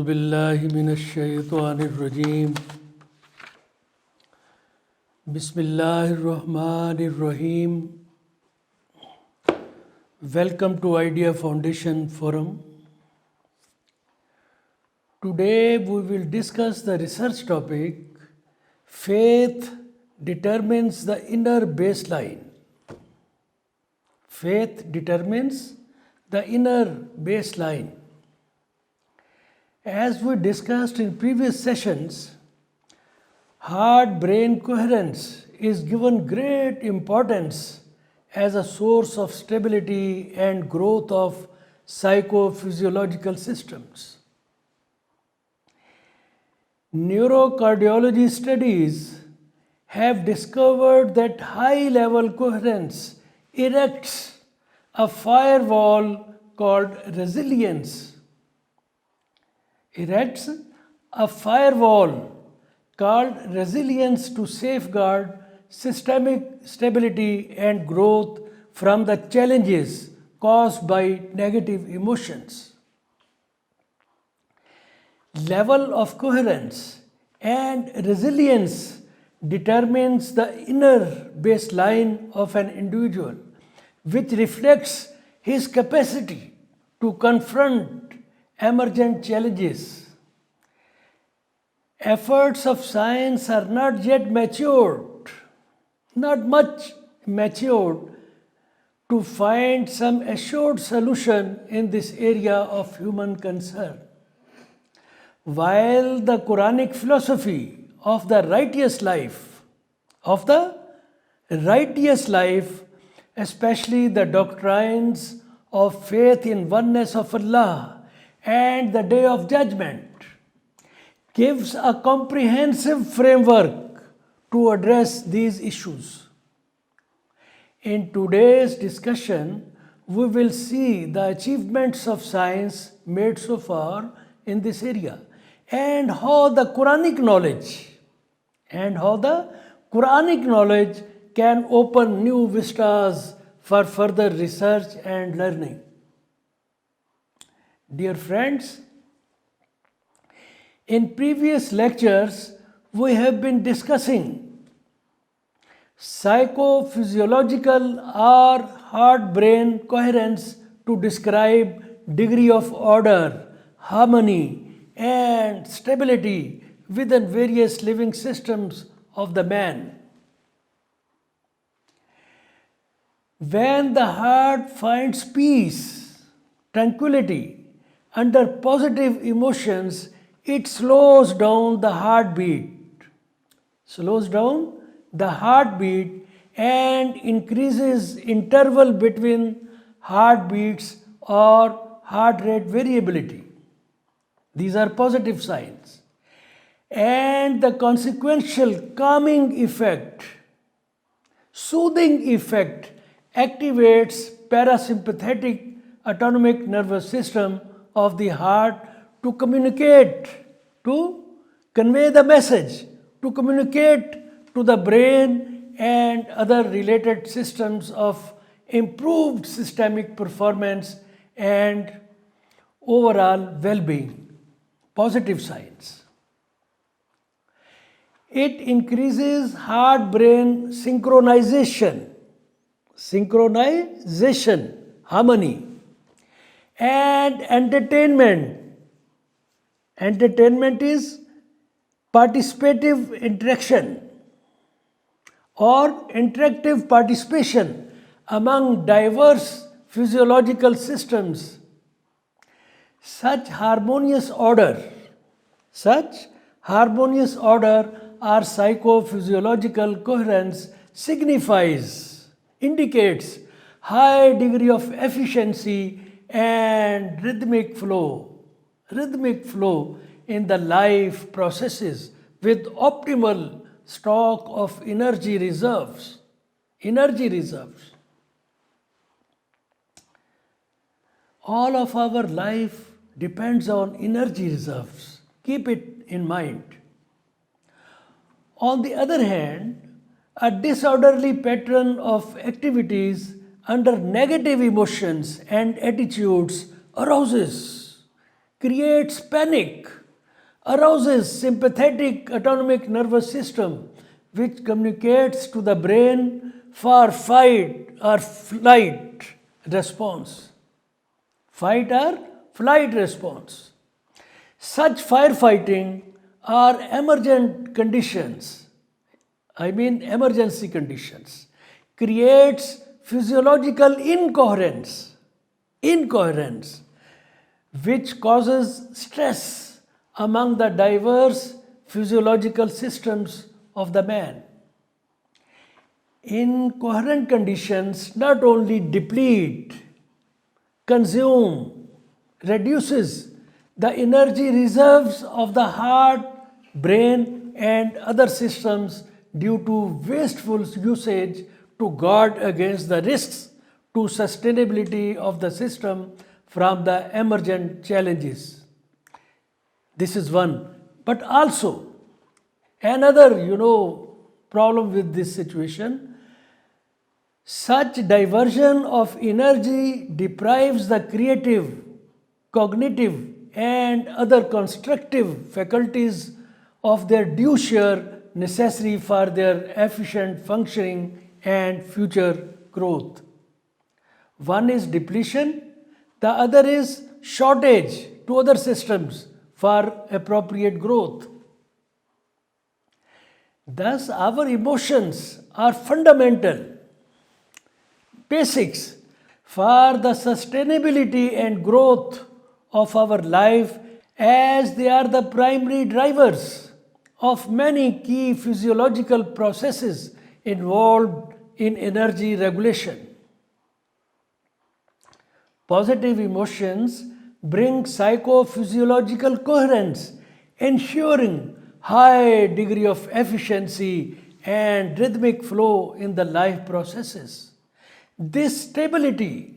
बिल्लाहि मिनश्शैतानिर्रजीम बिस्मिल्लाहिर्रहमानिर्रहीम. Welcome to Idea Foundation Forum. Today we will discuss the research topic Faith determines the inner baseline. Faith determines the inner baseline. As we discussed in previous sessions, heart-brain coherence is given great importance as a source of stability and growth of psychophysiological systems. Neurocardiology studies have discovered that high-level coherence erects a firewall called resilience. Erects a firewall called resilience to safeguard systemic stability and growth from the challenges caused by negative emotions. Level of coherence and resilience determines the inner baseline of an individual, which reflects his capacity to confront emergent challenges. Efforts of science are not yet matured, not much matured, to find some assured solution in this area of human concern. While the Quranic philosophy of the righteous life, especially the doctrines of faith in oneness of Allah and the Day of Judgment, gives a comprehensive framework to address these issues. In today's discussion, we will see the achievements of science made so far in this area and how the Quranic knowledge can open new vistas for further research and learning. Dear friends, in previous lectures, we have been discussing psychophysiological or heart-brain coherence to describe degree of order, harmony, and stability within various living systems of the man. When the heart finds peace, tranquility, under positive emotions, it slows down the heartbeat and increases interval between heartbeats or heart rate variability. These are positive signs. And the consequential calming effect, soothing effect, activates parasympathetic autonomic nervous system of the heart to communicate, to convey the message, to communicate to the brain and other related systems of improved systemic performance and overall well-being. Positive signs. It increases heart-brain synchronization, harmony, and entertainment. Entertainment is participative interaction or interactive participation among diverse physiological systems. Such harmonious order or psychophysiological coherence indicates high degree of efficiency and rhythmic flow in the life processes with optimal stock of energy reserves. All of our life depends on energy reserves. Keep it in mind. On the other hand, a disorderly pattern of activities under negative emotions and attitudes arouses creates panic, arouses sympathetic autonomic nervous system, which communicates to the brain for fight or flight response. Fight or flight response. Such firefighting are emergency conditions, creates physiological incoherence, which causes stress among the diverse physiological systems of the man. Incoherent conditions not only deplete, consume, reduces the energy reserves of the heart, brain, and other systems due to wasteful usage to guard against the risks to sustainability of the system from the emergent challenges. This is one. But also, another, problem with this situation, such diversion of energy deprives the creative, cognitive, and other constructive faculties of their due share necessary for their efficient functioning and future growth. One is depletion, the other is shortage to other systems for appropriate growth. Thus, our emotions are fundamental, basics for the sustainability and growth of our life, as they are the primary drivers of many key physiological processes involved in energy regulation. Positive emotions bring psychophysiological coherence, ensuring high degree of efficiency and rhythmic flow in the life processes. This stability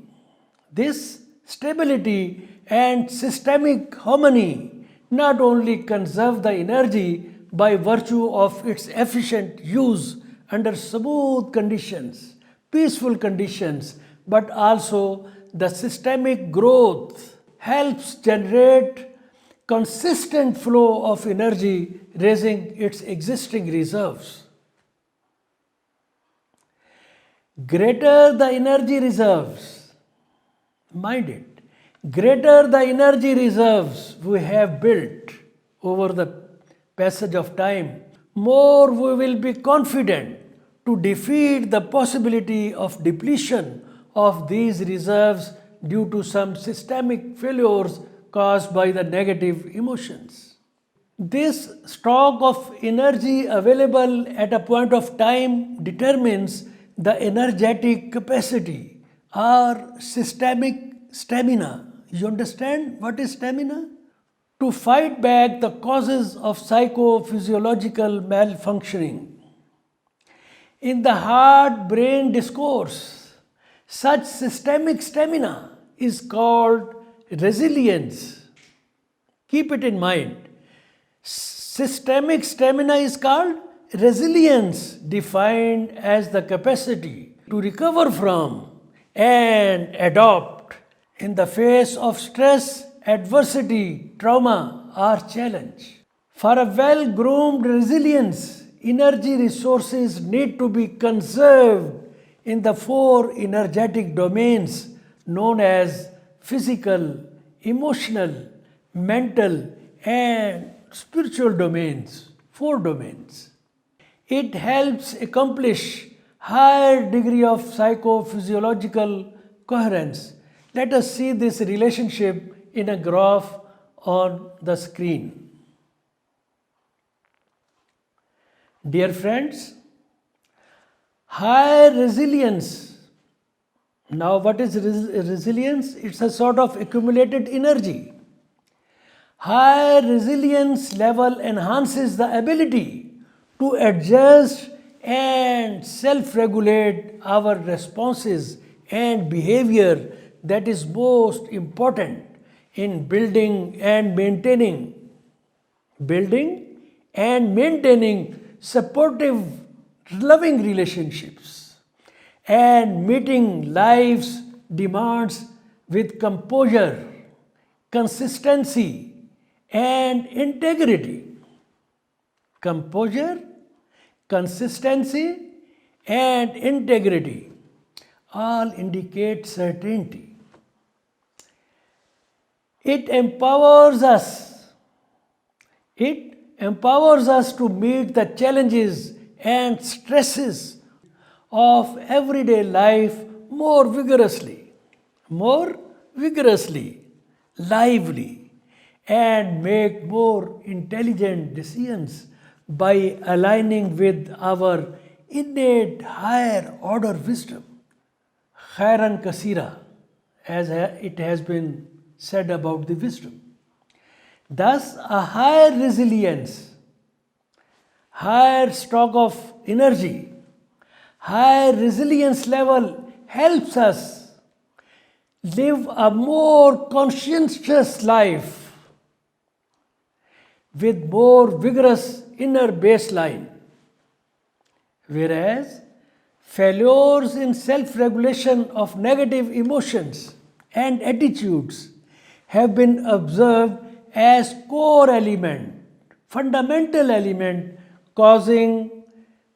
and systemic harmony not only conserve the energy by virtue of its efficient use under smooth conditions, peaceful conditions, but also the systemic growth helps generate consistent flow of energy, raising its existing reserves. Greater the energy reserves, mind it, greater the energy reserves we have built over the passage of time, more we will be confident to defeat the possibility of depletion of these reserves due to some systemic failures caused by the negative emotions. This stock of energy available at a point of time determines the energetic capacity or systemic stamina. You understand what is stamina? To fight back the causes of psychophysiological malfunctioning. In the heart brain discourse, such systemic stamina is called resilience. Keep it in mind. Systemic stamina is called resilience, defined as the capacity to recover from and adapt in the face of stress, adversity, trauma, or challenge. For a well groomed resilience, energy resources need to be conserved in the four energetic domains known as physical, emotional, mental, and spiritual domains, four domains. It helps accomplish higher degree of psychophysiological coherence. Let us see this relationship in a graph on the screen. Dear friends, high resilience. Now, what is resilience? It's a sort of accumulated energy. High resilience level enhances the ability to adjust and self-regulate our responses and behavior that is most important in building and maintaining supportive, loving relationships and meeting life's demands with composure, consistency, and integrity. Composure, consistency, and integrity all indicate certainty. It empowers us. It empowers us to meet the challenges and stresses of everyday life more vigorously, lively, and make more intelligent decisions by aligning with our innate higher order wisdom. Khairan Kasira, as it has been said about the wisdom. Thus, a higher resilience, higher stock of energy, higher resilience level helps us live a more conscientious life with more vigorous inner baseline. Whereas failures in self-regulation of negative emotions and attitudes have been observed as core element, fundamental element causing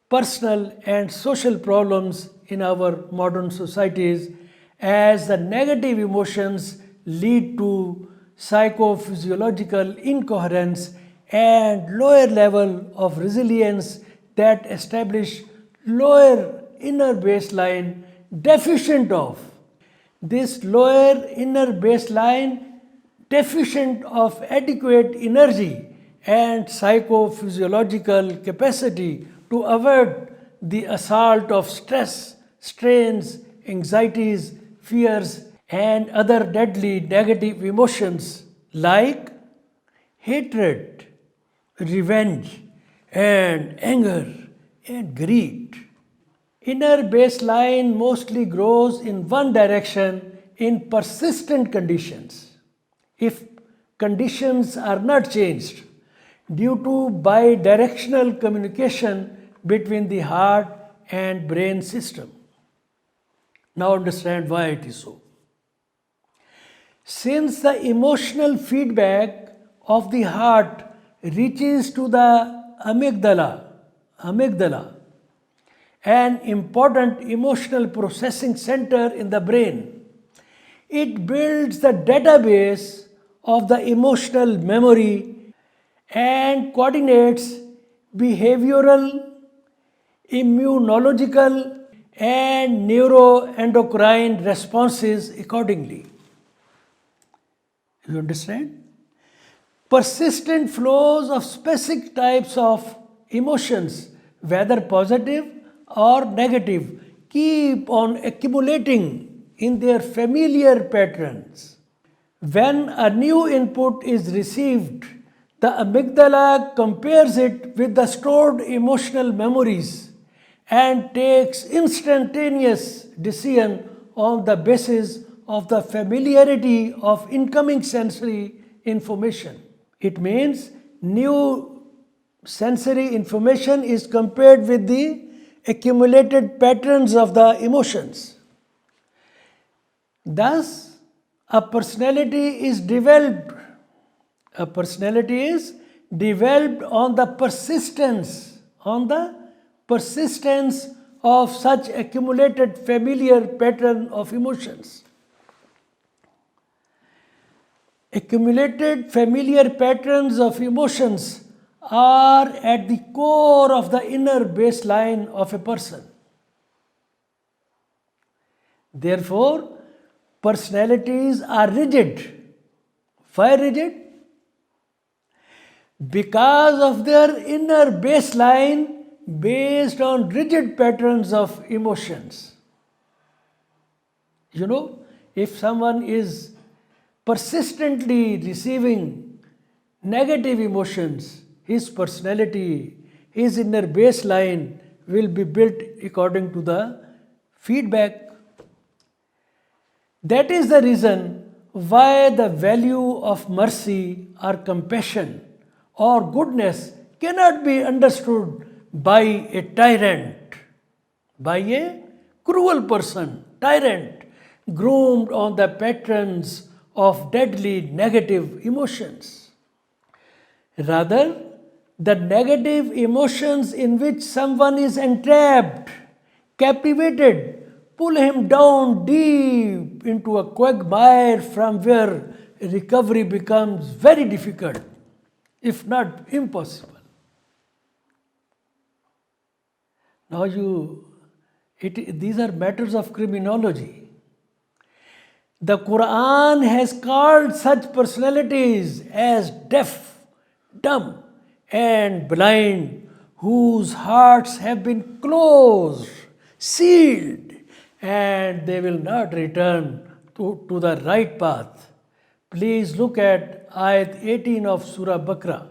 personal and social problems in our modern societies, as the negative emotions lead to psychophysiological incoherence and lower level of resilience that establish lower inner baseline deficient of. This lower inner baseline deficient of adequate energy and psychophysiological capacity to avert the assault of stress, strains, anxieties, fears, and other deadly negative emotions like hatred, revenge, and anger and greed. Inner baseline mostly grows in one direction in persistent conditions. If conditions are not changed due to bidirectional communication between the heart and brain system. Now understand why it is so. Since the emotional feedback of the heart reaches to the amygdala, an important emotional processing center in the brain, it builds the database of the emotional memory and coordinates behavioral, immunological, and neuroendocrine responses accordingly. You understand? Persistent flows of specific types of emotions, whether positive or negative, keep on accumulating in their familiar patterns. When a new input is received, the amygdala compares it with the stored emotional memories and takes instantaneous decision on the basis of the familiarity of incoming sensory information. It means new sensory information is compared with the accumulated patterns of the emotions. Thus, a personality is developed. A personality is developed on the persistence of such accumulated familiar pattern of emotions. Accumulated familiar patterns of emotions are at the core of the inner baseline of a person. Therefore, personalities are rigid. Why rigid? Because of their inner baseline based on rigid patterns of emotions. You know, if someone is persistently receiving negative emotions, his personality, his inner baseline will be built according to the feedback. That is the reason why the value of mercy or compassion or goodness cannot be understood by a tyrant, by a cruel person, tyrant, groomed on the patterns of deadly negative emotions. Rather, the negative emotions in which someone is entrapped, captivated, pull him down deep into a quagmire from where recovery becomes very difficult, if not impossible. Now these are matters of criminology. The Quran has called such personalities as deaf, dumb, and blind, whose hearts have been closed, sealed, and they will not return to the right path. Please look at Ayat 18 of Surah Baqarah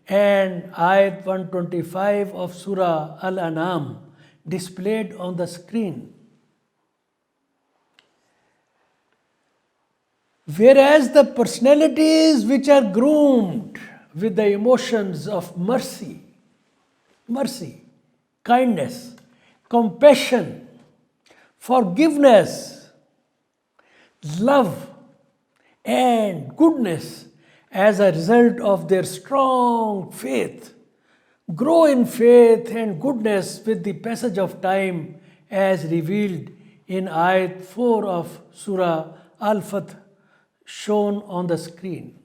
and Ayat 125 of Surah Al-An'am displayed on the screen. Whereas the personalities which are groomed with the emotions of mercy, kindness, compassion, forgiveness, love, and goodness as a result of their strong faith, grow in faith and goodness with the passage of time as revealed in Ayat 4 of Surah Al-Fath shown on the screen.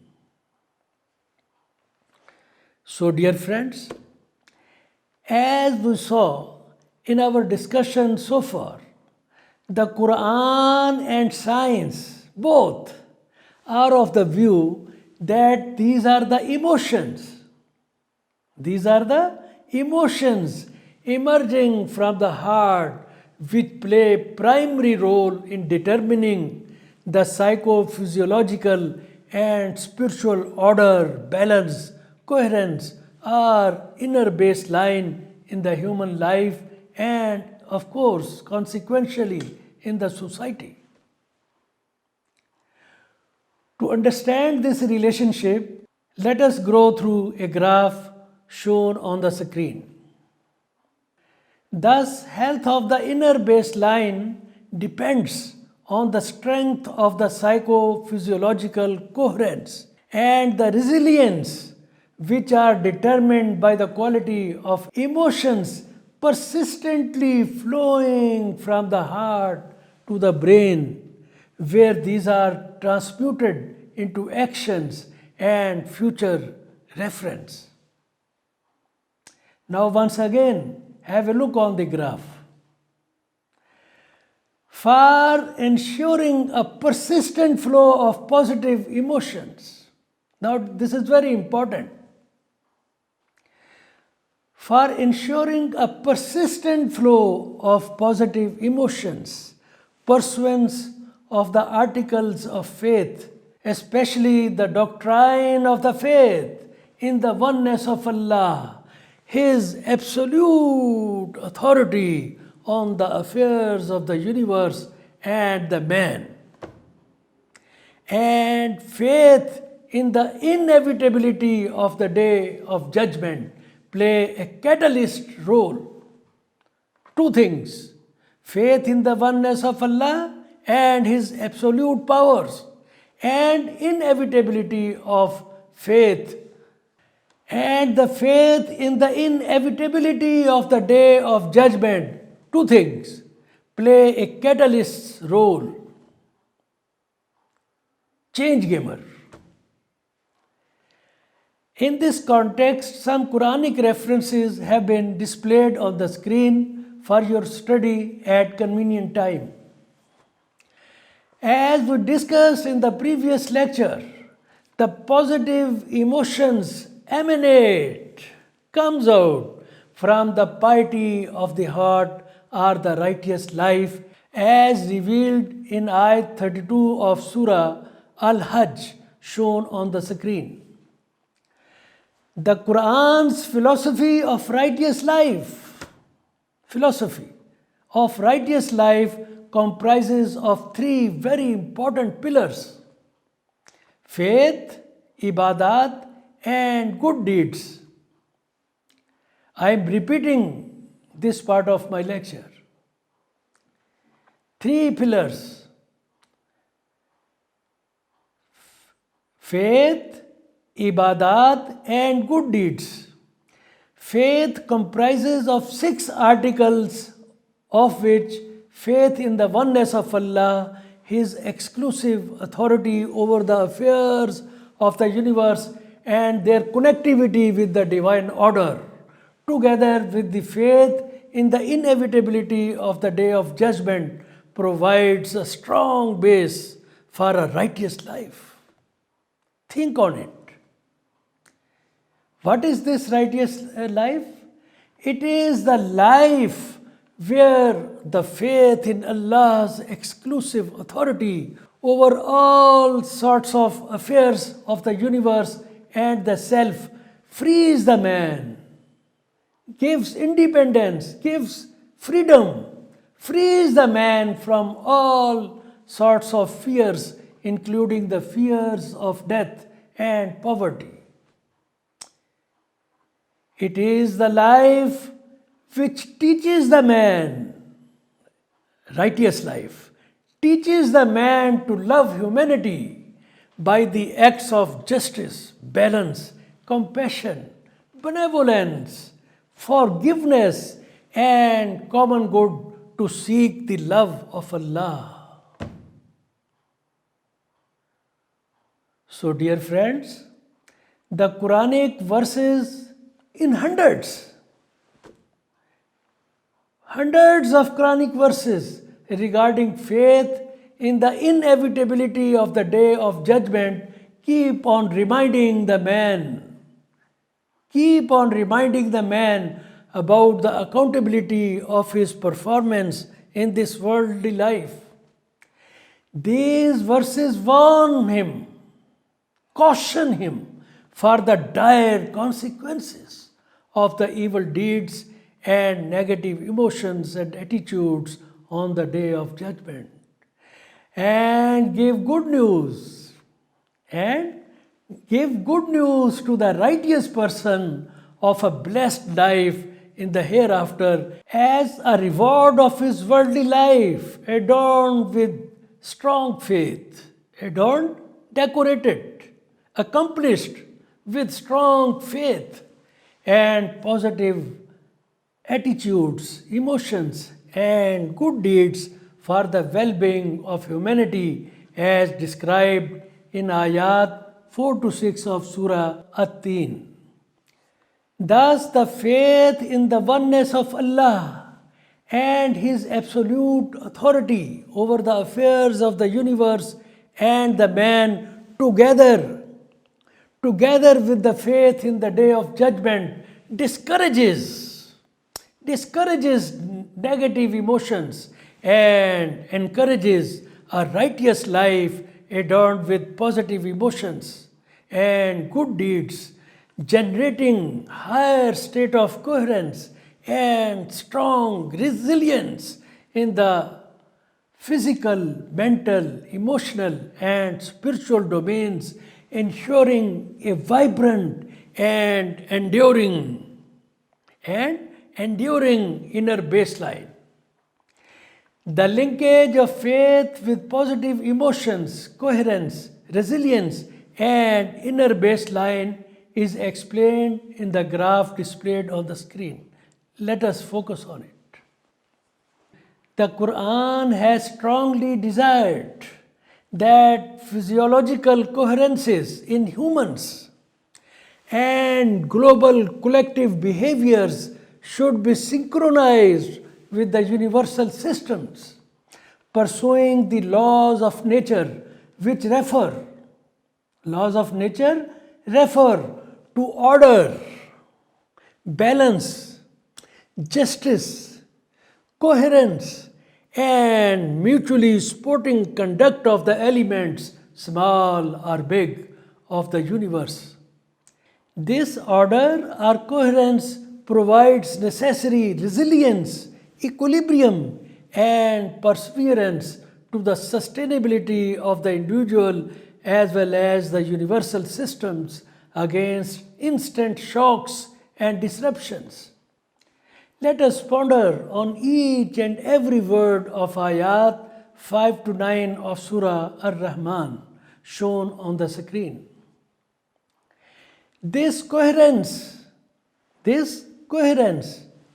So, dear friends, as we saw in our discussion so far, the Quran and science both are of the view that these are the emotions. These are the emotions emerging from the heart which play primary role in determining the psychophysiological and spiritual order, balance, coherence, or inner baseline in the human life and, of course, consequentially in the society. To understand this relationship, let us go through a graph shown on the screen. Thus, health of the inner baseline depends on the strength of the psychophysiological coherence and the resilience, which are determined by the quality of emotions persistently flowing from the heart to the brain, where these are transmuted into actions and future reference. Now, once again, have a look on the graph. For ensuring a persistent flow of positive emotions, now this is very important. For ensuring a persistent flow of positive emotions, pursuance of the articles of faith, especially the doctrine of the faith in the oneness of Allah, His absolute authority on the affairs of the universe and the man, and faith in the inevitability of the day of judgment play a catalyst role. Two things: faith in the oneness of Allah and His absolute powers, and inevitability of faith, and the faith in the inevitability of the day of judgment. Two things play a catalyst role. Change gamer. In this context, some Quranic references have been displayed on the screen for your study at convenient time. As we discussed in the previous lecture, the positive emotions comes out from the piety of the heart or the righteous life as revealed in Ayat 32 of Surah Al-Hajj shown on the screen. The Quran's philosophy of righteous life comprises of three very important pillars: faith, ibadat, and good deeds. I am repeating this part of my lecture. Three pillars: faith, ibadat, and good deeds. Faith comprises of 6 articles, of which faith in the oneness of Allah, His exclusive authority over the affairs of the universe and their connectivity with the divine order, together with the faith in the inevitability of the day of judgment, provides a strong base for a righteous life. Think on it. What is this righteous life? It is the life where the faith in Allah's exclusive authority over all sorts of affairs of the universe and the self frees the man, gives independence, gives freedom, frees the man from all sorts of fears, including the fears of death and poverty. It is the life which teaches the man, righteous life, teaches the man to love humanity by the acts of justice, balance, compassion, benevolence, forgiveness, and common good to seek the love of Allah. So, dear friends, the Quranic verses in hundreds of Quranic verses regarding faith in the inevitability of the day of judgment keep on reminding the man about the accountability of his performance in this worldly life. These verses warn him, caution him for the dire consequences of the evil deeds and negative emotions and attitudes on the day of judgment, and give good news to the righteous person of a blessed life in the hereafter as a reward of his worldly life, adorned with strong faith, decorated, accomplished with strong faith and positive attitudes, emotions, and good deeds for the well-being of humanity as described in ayat 4 to 6 of Surah At-Teen. Thus, the faith in the oneness of Allah and His absolute authority over the affairs of the universe and the man together with the faith in the day of judgment discourages negative emotions and encourages a righteous life adorned with positive emotions and good deeds, generating higher state of coherence and strong resilience in the physical, mental, emotional, and spiritual domains, ensuring a vibrant and enduring inner baseline. The linkage of faith with positive emotions, coherence, resilience, and inner baseline is explained in the graph displayed on the screen. Let us focus on it. The Quran has strongly desired that physiological coherences in humans and global collective behaviors should be synchronized with the universal systems, pursuing the laws of nature which refer to order, balance, justice, coherence, and mutually supporting conduct of the elements, small or big, of the universe. This order or coherence provides necessary resilience, equilibrium, and perseverance to the sustainability of the individual as well as the universal systems against instant shocks and disruptions. Let us ponder on each and every word of ayat 5 to 9 of Surah Ar-Rahman shown on the screen. This coherence,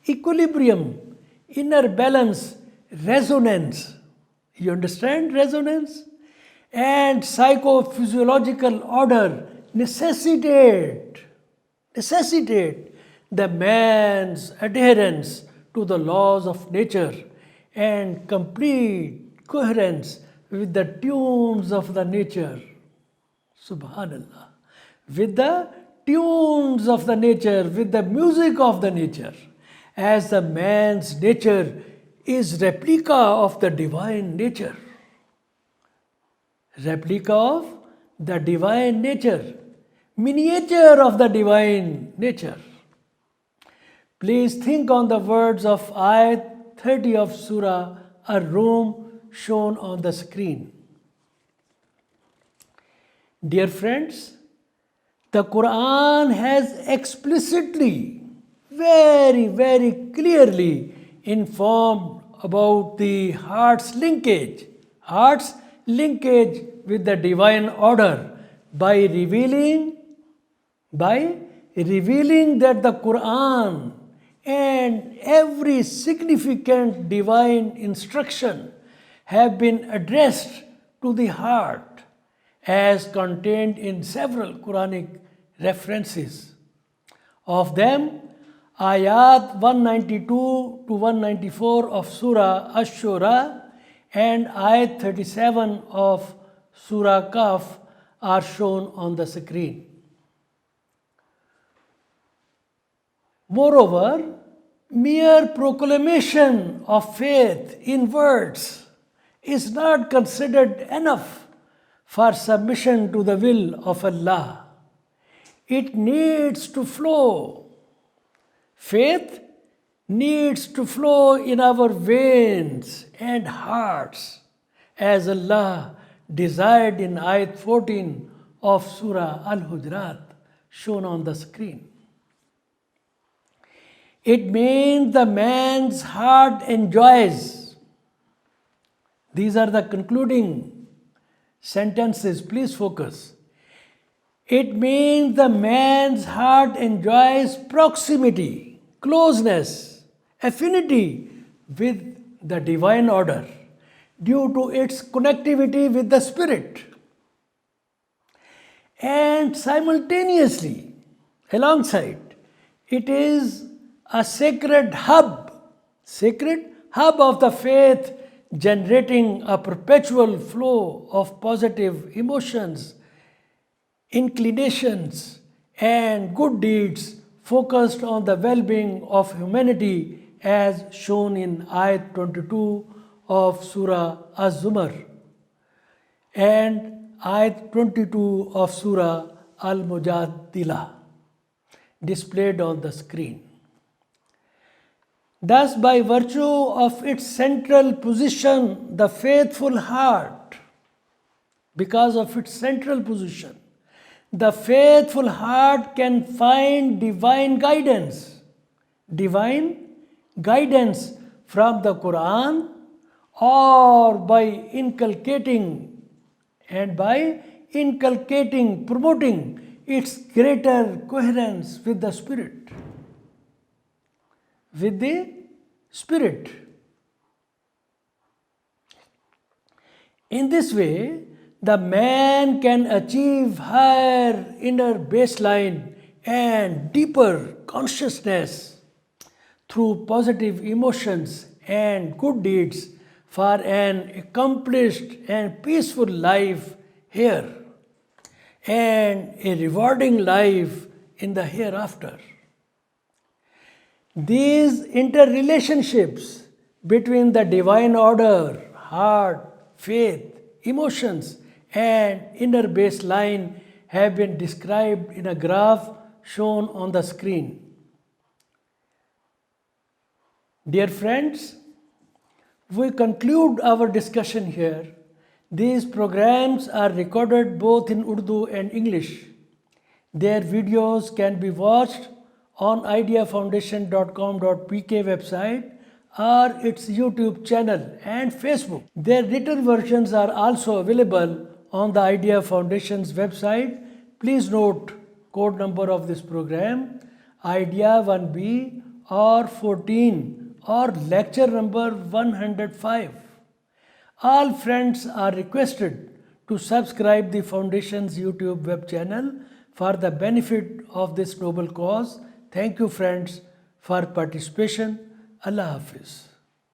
equilibrium, inner balance, resonance. You understand resonance? And psychophysiological order necessitate the man's adherence to the laws of nature and complete coherence with the tunes of the nature. Subhanallah. With the tunes of the nature, with the music of the nature, as the man's nature is replica of the divine nature. Replica of the divine nature, miniature of the divine nature. Please think on the words of Ayat 30 of Surah Ar-Rum shown on the screen. Dear friends, the Quran has explicitly, very clearly informed about the heart's linkage with the divine order by revealing that the Quran and every significant divine instruction have been addressed to the heart as contained in several Quranic references. Of them, Ayat 192 to 194 of Surah Ash-Shura and Ayat 37 of Surah Kahf are shown on the screen. Moreover, mere proclamation of faith in words is not considered enough for submission to the will of Allah. It needs to flow. Faith needs to flow in our veins and hearts, as Allah desired in Ayat 14 of Surah Al-Hujurat, shown on the screen. It means the man's heart enjoys. These are the concluding sentences, please focus. It means the man's heart enjoys proximity, closeness, affinity with the divine order due to its connectivity with the Spirit. And simultaneously, alongside, it is a sacred hub of the faith, generating a perpetual flow of positive emotions, inclinations, and good deeds focused on the well-being of humanity, as shown in Ayat 22 of Surah Az-Zumar and Ayat 22 of Surah Al-Mujadilah, displayed on the screen. Thus, by virtue of its central position, the faithful heart, because of its central position, the faithful heart can find divine guidance from the Quran, or by promoting its greater coherence with the Spirit. In this way, the man can achieve higher inner baseline and deeper consciousness through positive emotions and good deeds for an accomplished and peaceful life here and a rewarding life in the hereafter. These interrelationships between the divine order, heart, faith, emotions, and inner baseline have been described in a graph shown on the screen. Dear friends, we conclude our discussion here. These programs are recorded both in Urdu and English. Their videos can be watched on ideafoundation.com.pk website or its YouTube channel and Facebook. Their written versions are also available on the Idea Foundation's website. Please note code number of this program, idea 1B or 14 or lecture number 105. All friends are requested to subscribe the Foundation's YouTube web channel for the benefit of this noble cause. Thank you friends for participation. Allah Hafiz.